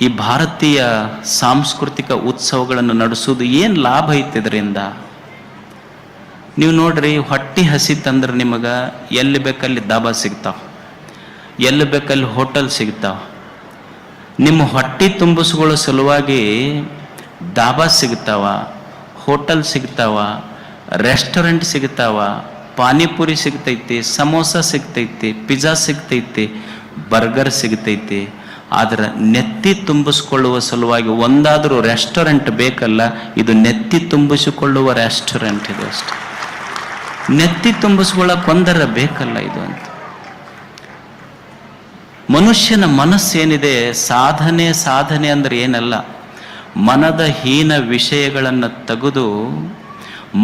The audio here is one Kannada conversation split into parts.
ಈ ಭಾರತೀಯ ಸಾಂಸ್ಕೃತಿಕ ಉತ್ಸವಗಳನ್ನು ನಡೆಸೋದು ಏನು ಲಾಭ ಐತೆ ಇದರಿಂದ? ನೀವು ನೋಡ್ರಿ, ಹೊಟ್ಟೆ ಹಸಿತಂದ್ರೆ ನಿಮಗೆ ಎಲ್ಲಿ ಬೇಕಲ್ಲಿ ದಾಬಾ ಸಿಗ್ತಾವ, ಎಲ್ಲಿ ಬೇಕಲ್ಲಿ ಹೋಟೆಲ್ ಸಿಗ್ತಾವ. ನಿಮ್ಮ ಹೊಟ್ಟೆ ತುಂಬಿಸ್ಕೊಳ್ಳೋ ಸಲುವಾಗಿ ದಾಬಾ ಸಿಗ್ತಾವ, ಹೋಟೆಲ್ ಸಿಗ್ತಾವ, ರೆಸ್ಟೋರೆಂಟ್ ಸಿಗ್ತಾವ, ಪಾನಿಪುರಿ ಸಿಗ್ತೈತಿ, ಸಮೋಸ ಸಿಗ್ತೈತಿ, ಪಿಜ್ಜಾ ಸಿಗ್ತೈತಿ, ಬರ್ಗರ್ ಸಿಗ್ತೈತಿ. ಆದ್ರೆ ನೆತ್ತಿ ತುಂಬಿಸ್ಕೊಳ್ಳುವ ಸಲುವಾಗಿ ಒಂದಾದರೂ ರೆಸ್ಟೋರೆಂಟ್ ಬೇಕಲ್ಲ, ಇದು ನೆತ್ತಿ ತುಂಬಿಸಿಕೊಳ್ಳುವ ರೆಸ್ಟೋರೆಂಟ್ ಇದು ಅಷ್ಟೆ. ನೆತ್ತಿ ತುಂಬಿಸ್ಕೊಳ್ಳೋಕೆ ಒಂದರ ಬೇಕಲ್ಲ ಇದು ಅಂತ. ಮನುಷ್ಯನ ಮನಸ್ಸೇನಿದೆ, ಸಾಧನೆ ಅಂದ್ರೆ ಏನಲ್ಲ, ಮನದ ಹೀನ ವಿಷಯಗಳನ್ನು ತೆಗೆದು,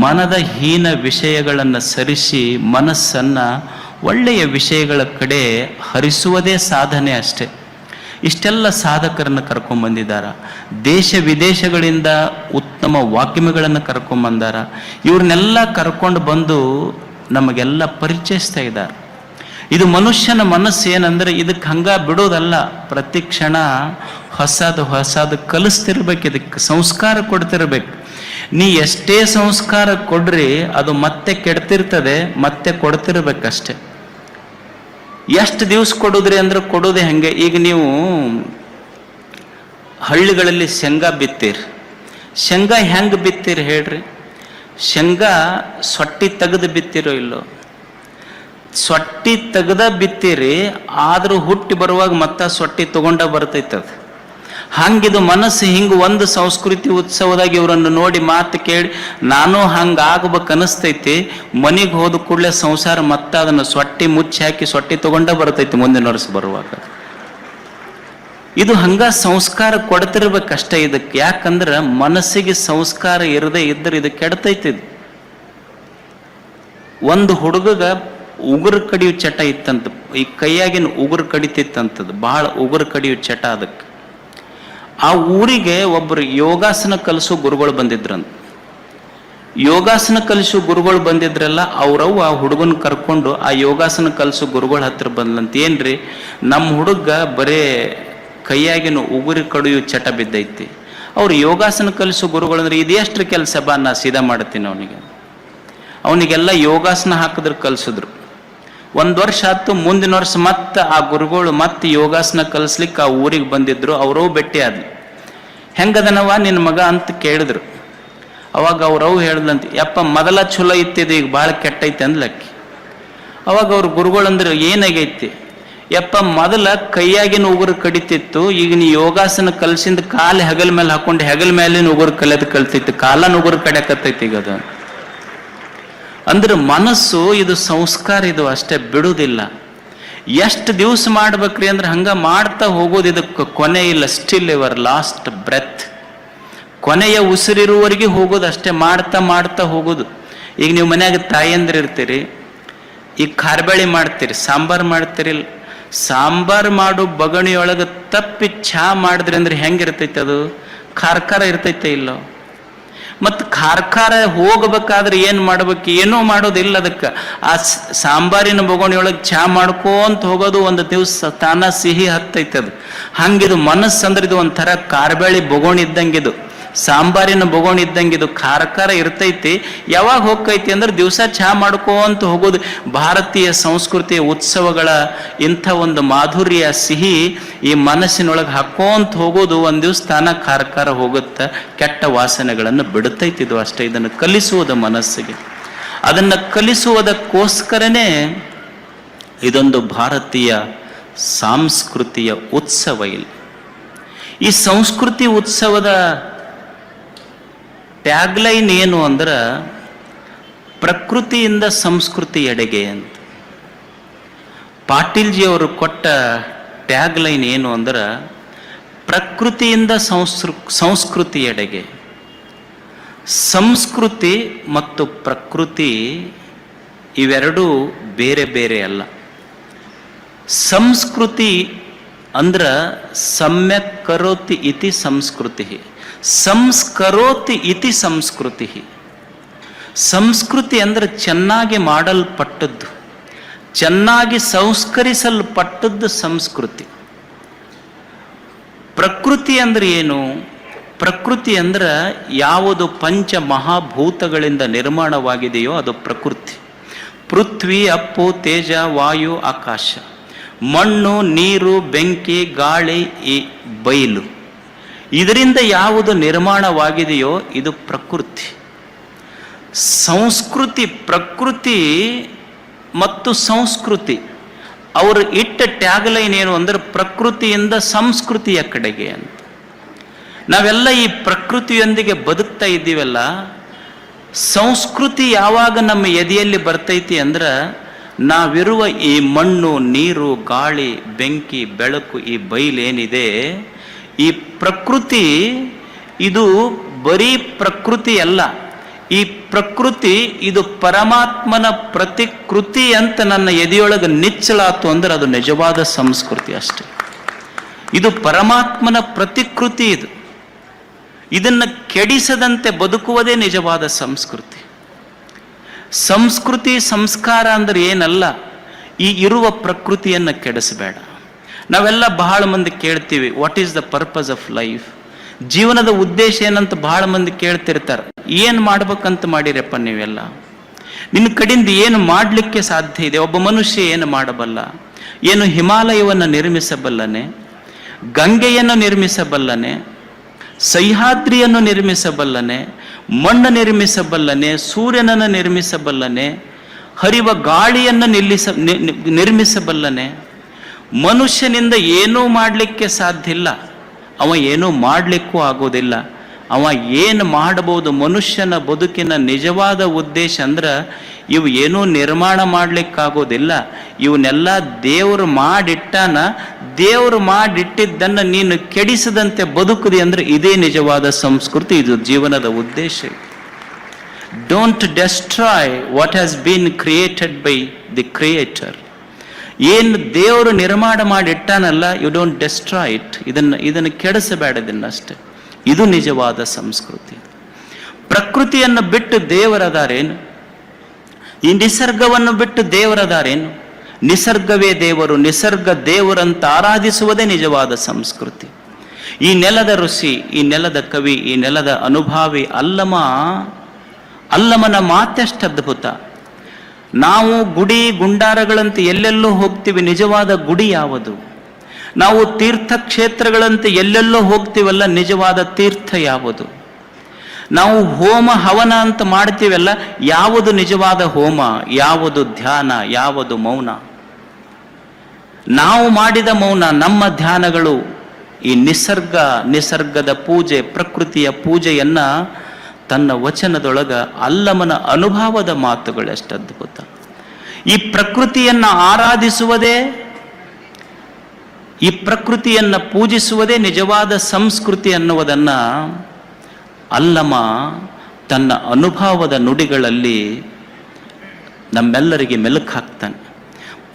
ಮನದ ಹೀನ ವಿಷಯಗಳನ್ನು ಸರಿಸಿ ಮನಸ್ಸನ್ನು ಒಳ್ಳೆಯ ವಿಷಯಗಳ ಕಡೆ ಹರಿಸುವುದೇ ಸಾಧನೆ ಅಷ್ಟೆ. ಇಷ್ಟೆಲ್ಲ ಸಾಧಕರನ್ನು ಕರ್ಕೊಂಡ್ಬಂದಿದ್ದಾರೆ. ದೇಶ ವಿದೇಶಗಳಿಂದ ಉತ್ತಮ ವಾಕ್ಯಗಳನ್ನು ಕರ್ಕೊಂಡ್ಬಂದಾರ. ಇವ್ರನ್ನೆಲ್ಲ ಕರ್ಕೊಂಡು ಬಂದು ನಮಗೆಲ್ಲ ಪರಿಚಯಿಸ್ತಾ ಇದ್ದಾರೆ. ಇದು ಮನುಷ್ಯನ ಮನಸ್ಸು ಏನಂದ್ರೆ, ಇದಕ್ಕೆ ಹಂಗ ಬಿಡೋದಲ್ಲ, ಪ್ರತಿ ಕ್ಷಣ ಹೊಸದು ಕಲಿಸ್ತಿರ್ಬೇಕು, ಇದಕ್ಕೆ ಸಂಸ್ಕಾರ ಕೊಡ್ತಿರ್ಬೇಕು. ನೀ ಎಷ್ಟೇ ಸಂಸ್ಕಾರ ಕೊಡ್ರಿ ಅದು ಮತ್ತೆ ಕೆಡ್ತಿರ್ತದೆ, ಮತ್ತೆ ಕೊಡ್ತಿರ್ಬೇಕಷ್ಟೆ. ಎಷ್ಟು ದಿವಸ ಕೊಡುದ್ರಿ ಅಂದ್ರೆ ಕೊಡೋದೇ ಹಂಗೆ. ಈಗ ನೀವು ಹಳ್ಳಿಗಳಲ್ಲಿ ಶೇಂಗಾ ಬಿತ್ತೀರಿ, ಶೇಂಗಾ ಹೆಂಗೆ ಬಿತ್ತೀರಿ ಹೇಳ್ರಿ? ಶೇಂಗಾ ಸೊಟ್ಟಿ ತೆಗೆದು ಬಿತ್ತಿರೋ ಇಲ್ಲೋ? ಸೊಟ್ಟಿ ತೆಗೆದ ಬಿತ್ತೀರಿ, ಆದರೂ ಹುಟ್ಟಿ ಬರುವಾಗ ಮತ್ತೆ ಸೊಟ್ಟಿ ತಗೊಂಡ ಬರ್ತೈತದ. ಹಂಗಿದು ಮನಸ್ಸು. ಹಿಂಗೆ ಒಂದು ಸಂಸ್ಕೃತಿ ಉತ್ಸವದಾಗ ಇವರನ್ನು ನೋಡಿ ಮಾತು ಕೇಳಿ ನಾನು ಹಂಗೆ ಆಗ್ಬೇಕು ಅನಿಸ್ತೈತಿ. ಮನೆಗೆ ಹೋದ ಕೂಡಲೇ ಸಂಸಾರ ಮತ್ತೆ ಅದನ್ನು ಸೊಟ್ಟಿ ಮುಚ್ಚಿ ಹಾಕಿ ಸೊಟ್ಟಿ ತಗೊಂಡ ಬರ್ತೈತಿ ಮುಂದಿನ ವರ್ಷ ಬರುವಾಗ. ಇದು ಹಂಗ ಸಂಸ್ಕಾರ ಕೊಡ್ತಿರ್ಬೇಕಷ್ಟೇ ಇದಕ್ಕೆ. ಯಾಕಂದ್ರೆ ಮನಸ್ಸಿಗೆ ಸಂಸ್ಕಾರ ಇರದೇ ಇದ್ರೆ ಇದು ಕೆಡ್ತೈತಿ. ಒಂದು ಹುಡುಗಗ ಉಗುರು ಕಡಿಯೋ ಚಟ ಇತ್ತಂತ, ಈ ಕೈಯಾಗಿನ ಉಗುರು ಕಡಿತಿತ್ತಂತದ್ದು, ಭಾಳ ಉಗುರು ಕಡಿಯೋ ಚಟ ಅದಕ್ಕೆ. ಆ ಊರಿಗೆ ಒಬ್ಬರು ಯೋಗಾಸನ ಕಲಿಸೋ ಗುರುಗಳು ಬಂದಿದ್ರಂತ. ಯೋಗಾಸನ ಕಲಿಸೋ ಗುರುಗಳು ಬಂದಿದ್ರಲ್ಲ, ಅವ್ರವ್ವ ಆ ಹುಡುಗನ ಕರ್ಕೊಂಡು ಆ ಯೋಗಾಸನ ಕಲಿಸೋ ಗುರುಗಳ ಹತ್ರ ಬಂದ್ಲಂತ. ಏನ್ರಿ, ನಮ್ಮ ಹುಡುಗ ಬರೇ ಕೈಯಾಗಿನ ಉಗುರು ಕಡಿಯೋ ಚಟ ಬಿದ್ದೈತಿ. ಅವ್ರು ಯೋಗಾಸನ ಕಲಿಸೋ ಗುರುಗಳು ಅಂದ್ರೆ ಇದೆಷ್ಟ್ರ ಕೆಲಸ ಬಾ, ನಾ ಸೀದಾ ಮಾಡ್ತೀನಿ ಅವನಿಗೆಲ್ಲ ಯೋಗಾಸನ ಹಾಕಿದ್ರು, ಕಲಿಸಿದ್ರು. ಒಂದು ವರ್ಷ ಆಯ್ತು. ಮುಂದಿನ ವರ್ಷ ಮತ್ತೆ ಆ ಗುರುಗಳು ಮತ್ತೆ ಯೋಗಾಸನ ಕಲಿಸ್ಲಿಕ್ಕೆ ಆ ಊರಿಗೆ ಬಂದಿದ್ರು. ಅವರೂ ಭೇಟಿ ಆದ್ಲಿ. ಹೆಂಗದನವ ನಿನ್ನ ಮಗ ಅಂತ ಕೇಳಿದ್ರು. ಅವಾಗ ಅವ್ರವ್ ಹೇಳ್ದಂತ, ಯಪ್ಪ ಮೊದಲ ಚಲೋ ಇತ್ತಿದೆ, ಈಗ ಭಾಳ ಕೆಟ್ಟೈತೆ ಅಂದ್ಲಕ್ಕಿ. ಅವಾಗ ಅವ್ರ ಗುರುಗಳು ಅಂದ್ರೆ ಏನಾಗೈತಿ? ಯಪ್ಪ ಮೊದಲ ಕೈಯಾಗಿನ ಉಗುರು ಕಡಿತಿತ್ತು, ಈಗ ನೀ ಯೋಗಾಸನ ಕಲಿಸಿಂದ ಕಾಲು ಹೆಗಲ ಮೇಲೆ ಹಾಕೊಂಡು ಹೆಗಲ ಮೇಲಿನ ಉಗುರು ಕಲಿಯೋದು ಕಲ್ತಿತ್ತು, ಕಾಲನ ಉಗುರು ಕಡಿಯಕತ್ತೈತಿ ಈಗ ಅದು. ಅಂದ್ರೆ ಮನಸ್ಸು ಇದು ಸಂಸ್ಕಾರ, ಇದು ಅಷ್ಟೇ ಬಿಡುವುದಿಲ್ಲ. ಎಷ್ಟು ದಿವಸ ಮಾಡ್ಬೇಕ್ರಿ ಅಂದ್ರೆ ಹಂಗ ಮಾಡ್ತಾ ಹೋಗೋದು. ಇದಕ್ಕೆ ಕೊನೆ ಇಲ್ಲ. ಸ್ಟಿಲ್ ಯುವರ್ ಲಾಸ್ಟ್ ಬ್ರೆತ್, ಕೊನೆಯ ಉಸಿರಿರುವವರೆಗೆ ಹೋಗೋದು ಅಷ್ಟೇ. ಮಾಡ್ತಾ ಹೋಗೋದು. ಈಗ ನೀವು ಮನ್ಯಾಗ ತಾಯಂದ್ರೆ ಇರ್ತೀರಿ, ಈಗ ಖಾರಬೇಳಿ ಮಾಡ್ತೀರಿ, ಸಾಂಬಾರು ಮಾಡ್ತೀರಿ. ಸಾಂಬಾರು ಮಾಡೋ ಬಗಣಿಯೊಳಗೆ ತಪ್ಪಿ ಚಹಾ ಮಾಡಿದ್ರಿ ಅಂದ್ರೆ ಹೆಂಗಿರ್ತೈತೆ ಅದು? ಖಾರ ಇರ್ತೈತೆ ಇಲ್ಲೋ? ಮತ್ತು ಖಾರ ಹೋಗ್ಬೇಕಾದ್ರೆ ಏನು ಮಾಡ್ಬೇಕು? ಏನೂ ಮಾಡೋದಿಲ್ಲ ಅದಕ್ಕೆ. ಆ ಸಾಂಬಾರಿನ ಬೊಗಣಿಯೊಳಗೆ ಚಹಾ ಮಾಡ್ಕೊಂತ ಹೋಗೋದು, ಒಂದು ದಿವಸ ತಾನ ಸಿಹಿ ಹತ್ತೈತದು. ಹಂಗಿದು ಮನಸ್ಸಂದ್ರೆ ಇದು ಒಂಥರ ಖಾರಬೇಳಿ ಬೊಗೋಣಿ ಇದ್ದಂಗಿದು, ಸಾಂಬಾರಿನ ಬೊಗೋಣಿ ಇದ್ದಂಗಿದು. ಖಾರ ಇರ್ತೈತಿ. ಯಾವಾಗ ಹೋಗ್ತೈತಿ ಅಂದ್ರೆ ದಿವಸ ಚಹಾ ಮಾಡ್ಕೊಂತ ಹೋಗೋದು. ಭಾರತೀಯ ಸಂಸ್ಕೃತಿಯ ಉತ್ಸವಗಳ ಇಂಥ ಒಂದು ಮಾಧುರ್ಯ, ಸಿಹಿ ಈ ಮನಸ್ಸಿನೊಳಗೆ ಹಾಕೋಂತ ಹೋಗೋದು. ಒಂದು ದಿವಸ ತಾನ ಖಾರ ಹೋಗುತ್ತೆ, ಕೆಟ್ಟ ವಾಸನೆಗಳನ್ನು ಬಿಡುತ್ತೈತಿದು ಅಷ್ಟೇ. ಇದನ್ನು ಕಲಿಸುವುದು ಮನಸ್ಸಿಗೆ. ಅದನ್ನು ಕಲಿಸುವುದಕ್ಕೋಸ್ಕರನೇ ಇದೊಂದು ಭಾರತೀಯ ಸಾಂಸ್ಕೃತಿಯ ಉತ್ಸವ. ಇಲ್ಲಿ ಈ ಸಂಸ್ಕೃತಿ ಉತ್ಸವದ ಟ್ಯಾಗ್ಲೈನ್ ಏನು ಅಂದ್ರೆ, ಪ್ರಕೃತಿಯಿಂದ ಸಂಸ್ಕೃತಿ ಎಡೆಗೆ ಅಂತ. ಪಾಟೀಲ್ಜಿಯವರು ಕೊಟ್ಟ ಟ್ಯಾಗ್ಲೈನ್ ಏನು ಅಂದ್ರೆ, ಪ್ರಕೃತಿಯಿಂದ ಸಂಸ್ಕೃತಿ ಎಡೆಗೆ. ಸಂಸ್ಕೃತಿ ಮತ್ತು ಪ್ರಕೃತಿ ಇವೆರಡೂ ಬೇರೆ ಬೇರೆ ಅಲ್ಲ. ಸಂಸ್ಕೃತಿ ಅಂದ್ರ ಸಮ್ಯಕ್ ಕರೋತಿ ಇತಿ ಸಂಸ್ಕೃತಿ, ಸಂಸ್ಕರೋತಿ ಇತಿ ಸಂಸ್ಕೃತಿ. ಸಂಸ್ಕೃತಿ ಅಂದ್ರೆ ಚೆನ್ನಾಗಿ ಮಾಡಲ್ಪಟ್ಟದ್ದು, ಚೆನ್ನಾಗಿ ಸಂಸ್ಕರಿಸಲ್ಪಟ್ಟದ್ದು ಸಂಸ್ಕೃತಿ. ಪ್ರಕೃತಿ ಅಂದ್ರೆ ಏನು? ಪ್ರಕೃತಿ ಅಂದ್ರೆ ಯಾವುದು ಪಂಚ ಮಹಾಭೂತಗಳಿಂದ ನಿರ್ಮಾಣವಾಗಿದೆಯೋ ಅದು ಪ್ರಕೃತಿ. ಪೃಥ್ವಿ, ಅಪ್ಪು, ತೇಜ, ವಾಯು, ಆಕಾಶ, ಮಣ್ಣು, ನೀರು, ಬೆಂಕಿ, ಗಾಳಿ, ಈ ಬಯಲು, ಇದರಿಂದ ಯಾವುದು ನಿರ್ಮಾಣವಾಗಿದೆಯೋ ಇದು ಪ್ರಕೃತಿ. ಸಂಸ್ಕೃತಿ, ಪ್ರಕೃತಿ ಮತ್ತು ಸಂಸ್ಕೃತಿ ಅವರು ಇಟ್ಟ ಟ್ಯಾಗ್ಲೈನ್ ಏನು ಅಂದ್ರೆ ಪ್ರಕೃತಿಯಿಂದ ಸಂಸ್ಕೃತಿಯ ಕಡೆಗೆ ಅಂತ. ನಾವೆಲ್ಲ ಈ ಪ್ರಕೃತಿಯೊಂದಿಗೆ ಬದುಕ್ತಾ ಇದ್ದೀವಲ್ಲ, ಸಂಸ್ಕೃತಿ ಯಾವಾಗ ನಮ್ಮ ಎದೆಯಲ್ಲಿ ಬರ್ತೈತಿ ಅಂದ್ರೆ ನಾವಿರುವ ಈ ಮಣ್ಣು, ನೀರು, ಗಾಳಿ, ಬೆಂಕಿ, ಬೆಳಕು, ಈ ಬಯಲೇನಿದೆ, ಈ ಪ್ರಕೃತಿ ಇದು ಬರೀ ಪ್ರಕೃತಿ ಅಲ್ಲ. ಈ ಪ್ರಕೃತಿ ಇದು ಪರಮಾತ್ಮನ ಪ್ರತಿಕೃತಿ ಅಂತ ನನ್ನ ಎದೆಯೊಳಗೆ ನಿಚ್ಚಲಾತು ಅಂದ್ರೆ ಅದು ನಿಜವಾದ ಸಂಸ್ಕೃತಿ ಅಷ್ಟೆ. ಇದು ಪರಮಾತ್ಮನ ಪ್ರತಿಕೃತಿ. ಇದನ್ನು ಕೆಡಿಸದಂತೆ ಬದುಕುವುದೇ ನಿಜವಾದ ಸಂಸ್ಕೃತಿ. ಸಂಸ್ಕೃತಿ ಸಂಸ್ಕಾರ ಅಂದ್ರೆ ಏನಲ್ಲ, ಈ ಇರುವ ಪ್ರಕೃತಿಯನ್ನು ಕೆಡಿಸಬೇಡ. ನಾವೆಲ್ಲ ಬಹಳ ಮಂದಿ ಕೇಳ್ತೀವಿ, what is the purpose of life? ಜೀವನದ ಉದ್ದೇಶ ಏನಂತ ಬಹಳ ಮಂದಿ ಕೇಳ್ತಿರ್ತಾರೆ. ಏನು ಮಾಡ್ಬೇಕಂತ ಮಾಡಿರಪ್ಪ ನೀವೆಲ್ಲ? ನಿನ್ನ ಕಡೆಯಿಂದ ಏನು ಮಾಡಲಿಕ್ಕೆ ಸಾಧ್ಯ ಇದೆ? ಒಬ್ಬ ಮನುಷ್ಯ ಏನು ಮಾಡಬಲ್ಲ? ಏನು ಹಿಮಾಲಯವನ್ನು ನಿರ್ಮಿಸಬಲ್ಲನೆ? ಗಂಗೆಯನ್ನು ನಿರ್ಮಿಸಬಲ್ಲನೆ? ಸಹ್ಯಾದ್ರಿಯನ್ನು ನಿರ್ಮಿಸಬಲ್ಲನೆ? ಮಣ್ಣು ನಿರ್ಮಿಸಬಲ್ಲನೆ? ಸೂರ್ಯನನ್ನು ನಿರ್ಮಿಸಬಲ್ಲನೆ? ಹರಿವ ಗಾಳಿಯನ್ನು ನಿರ್ಮಿಸಬಲ್ಲನೆ? ಮನುಷ್ಯನಿಂದ ಏನೂ ಮಾಡಲಿಕ್ಕೆ ಸಾಧ್ಯ ಇಲ್ಲ. ಅವ ಏನೂ ಮಾಡಲಿಕ್ಕೂ ಆಗೋದಿಲ್ಲ. ಅವ ಏನು ಮಾಡಬಹುದು? ಮನುಷ್ಯನ ಬದುಕಿನ ನಿಜವಾದ ಉದ್ದೇಶ ಅಂದ್ರೆ ಇವು ಏನೂ ನಿರ್ಮಾಣ ಮಾಡಲಿಕ್ಕಾಗೋದಿಲ್ಲ. ಇವನ್ನೆಲ್ಲ ದೇವರು ಮಾಡಿಟ್ಟಾನ. ದೇವರು ಮಾಡಿಟ್ಟಿದ್ದನ್ನು ನೀನು ಕೆಡಿಸದಂತೆ ಬದುಕುದಿ ಅಂದ್ರೆ ಇದೇ ನಿಜವಾದ ಸಂಸ್ಕೃತಿ. ಇದು ಜೀವನದ ಉದ್ದೇಶ. Don't destroy what has been created by the creator. ಏನು ದೇವರು ನಿರ್ಮಾಣ ಮಾಡಿಟ್ಟಾನಲ್ಲ, ಯು ಡೋಂಟ್ ಡೆಸ್ಟ್ರಾಯ್ ಇಟ್. ಇದನ್ನು ಕೆಡಿಸಬೇಡ, ಇದನ್ನಷ್ಟೇ. ಇದು ನಿಜವಾದ ಸಂಸ್ಕೃತಿ. ಪ್ರಕೃತಿಯನ್ನು ಬಿಟ್ಟು ದೇವರದಾರೇನು? ಈ ನಿಸರ್ಗವನ್ನು ಬಿಟ್ಟು ದೇವರದಾರೇನು? ನಿಸರ್ಗವೇ ದೇವರು, ನಿಸರ್ಗ ದೇವರಂತ ಆರಾಧಿಸುವುದೇ ನಿಜವಾದ ಸಂಸ್ಕೃತಿ. ಈ ನೆಲದ ಋಷಿ, ಈ ನೆಲದ ಕವಿ, ಈ ನೆಲದ ಅನುಭಾವಿ ಅಲ್ಲಮನ ಮಾತೆಷ್ಟು ಅದ್ಭುತ. ನಾವು ಗುಡಿ ಗುಂಡಾರಗಳಂತೆ ಎಲ್ಲೆಲ್ಲೋ ಹೋಗ್ತೀವಿ, ನಿಜವಾದ ಗುಡಿ ಯಾವುದು? ನಾವು ತೀರ್ಥಕ್ಷೇತ್ರಗಳಂತೆ ಎಲ್ಲೆಲ್ಲೋ ಹೋಗ್ತೀವಲ್ಲ, ನಿಜವಾದ ತೀರ್ಥ ಯಾವುದು? ನಾವು ಹೋಮ ಹವನ ಅಂತ ಮಾಡ್ತೀವಲ್ಲ, ಯಾವುದು ನಿಜವಾದ ಹೋಮ? ಯಾವುದು ಧ್ಯಾನ? ಯಾವುದು ಮೌನ? ನಾವು ಮಾಡಿದ ಮೌನ, ನಮ್ಮ ಧ್ಯಾನಗಳು ಈ ನಿಸರ್ಗದ ಪೂಜೆ, ಪ್ರಕೃತಿಯ ಪೂಜೆಯನ್ನ ತನ್ನ ವಚನದೊಳಗ ಅಲ್ಲಮನ ಅನುಭವದ ಮಾತುಗಳು ಎಷ್ಟು ಅದ್ಭುತ. ಈ ಪ್ರಕೃತಿಯನ್ನ ಆರಾಧಿಸುವುದೇ, ಈ ಪ್ರಕೃತಿಯನ್ನ ಪೂಜಿಸುವುದೇ ನಿಜವಾದ ಸಂಸ್ಕೃತಿ ಅನ್ನುವುದನ್ನ ಅಲ್ಲಮ ತನ್ನ ಅನುಭವದ ನುಡಿಗಳಲ್ಲಿ ನಮ್ಮೆಲ್ಲರಿಗೆ ಮೆಲುಕು ಹಾಕ್ತಾನೆ.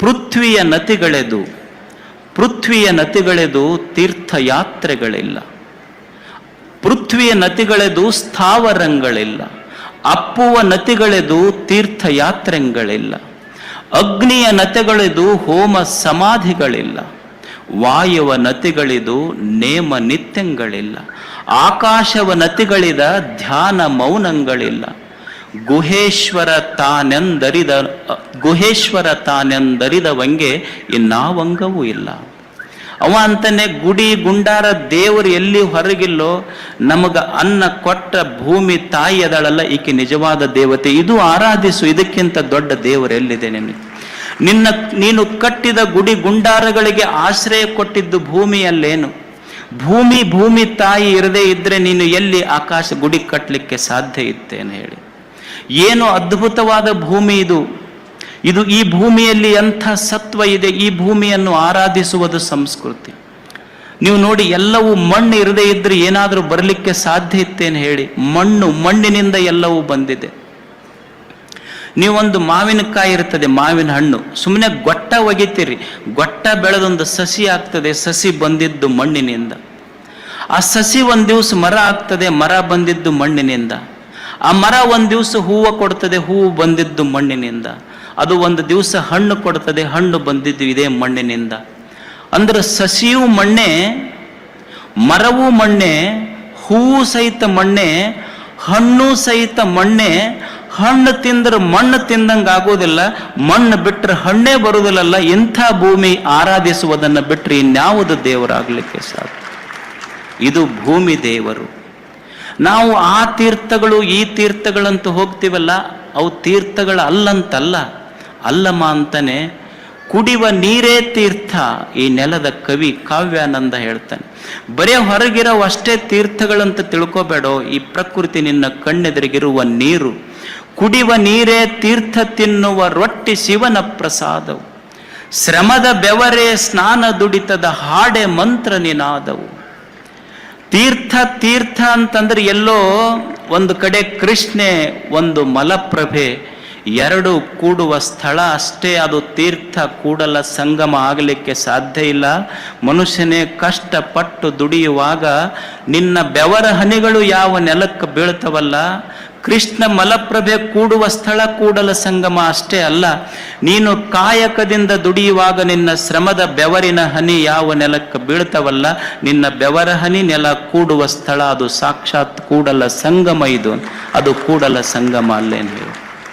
ಪೃಥ್ವಿಯ ನತಿಗಳೆದು ತೀರ್ಥಯಾತ್ರೆಗಳಿಲ್ಲ. ಪೃಥ್ವಿಯ ನತಿಗಳೆದು ಸ್ಥಾವರಗಳಿಲ್ಲ. ಅಪ್ಪುವ ನತಿಗಳೆದು ತೀರ್ಥಯಾತ್ರೆಗಳಿಲ್ಲ. ಅಗ್ನಿಯ ನತಿಗಳೆದು ಹೋಮ ಸಮಾಧಿಗಳಿಲ್ಲ. ವಾಯುವ ನತಿಗಳಿದು ನೇಮ ನಿತ್ಯಗಳಿಲ್ಲ. ಆಕಾಶವ ನತಿಗಳಿದ ಧ್ಯಾನ ಮೌನಗಳಿಲ್ಲ. ಗುಹೇಶ್ವರ ತಾನೆಂದರಿದವಂಗೆ ಇನ್ನಾವಂಗವೂ ಇಲ್ಲ. ಅವ ಅಂತಾನೆ, ಗುಡಿ ಗುಂಡಾರ ದೇವರು ಎಲ್ಲಿ ಹೊರಗಿಲ್ಲೋ, ನಮಗ ಅನ್ನ ಕೊಟ್ಟ ಭೂಮಿ ತಾಯಿ ಅದಳಲ್ಲ, ಈಕೆ ನಿಜವಾದ ದೇವತೆ. ಇದು ಆರಾಧಿಸು, ಇದಕ್ಕಿಂತ ದೊಡ್ಡ ದೇವರು ಎಲ್ಲಿದೆ ನಿನಗೆ? ನೀನು ಕಟ್ಟಿದ ಗುಡಿ ಗುಂಡಾರಗಳಿಗೆ ಆಶ್ರಯ ಕೊಟ್ಟಿದ್ದು ಭೂಮಿಯಲ್ಲೇನು? ಭೂಮಿ ತಾಯಿ ಇರದೇ ಇದ್ರೆ ನೀನು ಎಲ್ಲಿ ಆಕಾಶ ಗುಡಿ ಕಟ್ಟಲಿಕ್ಕೆ ಸಾಧ್ಯ ಇತ್ತೇನು ಹೇಳಿ? ಏನು ಅದ್ಭುತವಾದ ಭೂಮಿ ಇದು! ಈ ಭೂಮಿಯಲ್ಲಿ ಎಂಥ ಸತ್ವ ಇದೆ! ಈ ಭೂಮಿಯನ್ನು ಆರಾಧಿಸುವುದು ಸಂಸ್ಕೃತಿ. ನೀವು ನೋಡಿ, ಎಲ್ಲವೂ ಮಣ್ಣು ಇರದೇ ಇದ್ರೆ ಏನಾದರೂ ಬರಲಿಕ್ಕೆ ಸಾಧ್ಯ ಇತ್ತೇನು ಹೇಳಿ? ಮಣ್ಣಿನಿಂದ ಎಲ್ಲವೂ ಬಂದಿದೆ. ನೀವೊಂದು ಮಾವಿನಕಾಯಿ ಇರ್ತದೆ, ಮಾವಿನ ಹಣ್ಣು, ಸುಮ್ಮನೆ ಗೊಟ್ಟ ಒಗಿತೀರಿ, ಗೊಟ್ಟ ಬೆಳೆದೊಂದು ಸಸಿ ಆಗ್ತದೆ, ಸಸಿ ಬಂದಿದ್ದು ಮಣ್ಣಿನಿಂದ. ಆ ಸಸಿ ಒಂದ್ ದಿವಸ ಮರ ಆಗ್ತದೆ, ಮರ ಬಂದಿದ್ದು ಮಣ್ಣಿನಿಂದ. ಆ ಮರ ಒಂದ್ ದಿವಸ ಹೂವು ಕೊಡ್ತದೆ, ಹೂವು ಬಂದಿದ್ದು ಮಣ್ಣಿನಿಂದ. ಅದು ಒಂದು ದಿವಸ ಹಣ್ಣು ಕೊಡ್ತದೆ, ಹಣ್ಣು ಬಂದಿದ್ದು ಇದೇ ಮಣ್ಣಿನಿಂದ. ಅಂದ್ರೆ ಸಸಿಯೂ ಮಣ್ಣೆ, ಮರವು ಮಣ್ಣೆ, ಹೂವು ಸಹಿತ ಮಣ್ಣೆ, ಹಣ್ಣು ಸಹಿತ ಮಣ್ಣೆ. ಹಣ್ಣು ತಿಂದ್ರೆ ಮಣ್ಣು ತಿಂದಂಗೆ ಆಗೋದಿಲ್ಲ, ಮಣ್ಣು ಬಿಟ್ಟರೆ ಹಣ್ಣೇ ಬರುವುದಿಲ್ಲಲ್ಲ. ಇಂಥ ಭೂಮಿ ಆರಾಧಿಸುವುದನ್ನು ಬಿಟ್ಟರೆ ಇನ್ಯಾವುದು ದೇವರಾಗಲಿಕ್ಕೆ ಸಾಧ್ಯ? ಇದು ಭೂಮಿ ದೇವರು. ನಾವು ಆ ತೀರ್ಥಗಳು ಈ ತೀರ್ಥಗಳಂತ ಹೋಗ್ತೀವಲ್ಲ, ಅವು ತೀರ್ಥಗಳ ಅಲ್ಲಂತಲ್ಲ. ಅಲ್ಲಮ್ಮ ಅಂತಾನೆ ಕುಡಿಯುವ ನೀರೇ ತೀರ್ಥ ಈ ನೆಲದ ಕವಿ ಕಾವ್ಯಾನಂದ ಹೇಳ್ತಾನೆ. ಬರೇ ಹೊರಗಿರೋ ಅಷ್ಟೇ ತೀರ್ಥಗಳಂತ ತಿಳ್ಕೋಬೇಡೋ. ಈ ಪ್ರಕೃತಿ ನಿನ್ನ ಕಣ್ಣೆದುರಿಗಿರುವ ನೀರು, ಕುಡಿಯುವ ನೀರೇ ತೀರ್ಥ, ತಿನ್ನುವ ರೊಟ್ಟಿ ಶಿವನ ಪ್ರಸಾದವು, ಶ್ರಮದ ಬೆವರೇ ಸ್ನಾನ ದುಡಿತದ ಹಾಡೆ ಮಂತ್ರ ನಿನಾದವು. ತೀರ್ಥ ತೀರ್ಥ ಅಂತಂದ್ರೆ ಎಲ್ಲೋ ಒಂದು ಕಡೆ ಕೃಷ್ಣೆ, ಒಂದು ಮಲಪ್ರಭೆ, ಎರಡು ಕೂಡುವ ಸ್ಥಳ ಅಷ್ಟೇ ಅದು ತೀರ್ಥ. ಕೂಡಲ ಸಂಗಮ ಆಗಲಿಕ್ಕೆ ಸಾಧ್ಯ ಇಲ್ಲ. ಮನುಷ್ಯನೇ ಕಷ್ಟಪಟ್ಟು ದುಡಿಯುವಾಗ ನಿನ್ನ ಬೆವರ ಹನಿಗಳು ಯಾವ ನೆಲಕ್ಕೆ ಬೀಳ್ತವಲ್ಲ, ಕೃಷ್ಣ ಮಲಪ್ರಭೆ ಕೂಡುವ ಸ್ಥಳ ಕೂಡಲ ಸಂಗಮ ಅಷ್ಟೇ ಅಲ್ಲ. ನೀನು ಕಾಯಕದಿಂದ ದುಡಿಯುವಾಗ ನಿನ್ನ ಶ್ರಮದ ಬೆವರಿನ ಹನಿ ಯಾವ ನೆಲಕ್ಕೆ ಬೀಳ್ತವಲ್ಲ, ನಿನ್ನ ಬೆವರ ಹನಿ ನೆಲ ಕೂಡುವ ಸ್ಥಳ ಅದು ಸಾಕ್ಷಾತ್ ಕೂಡಲ ಸಂಗಮ. ಇದು ಅದು ಕೂಡಲ ಸಂಗಮ ಅಲ್ಲೇನು ಹೇಳು.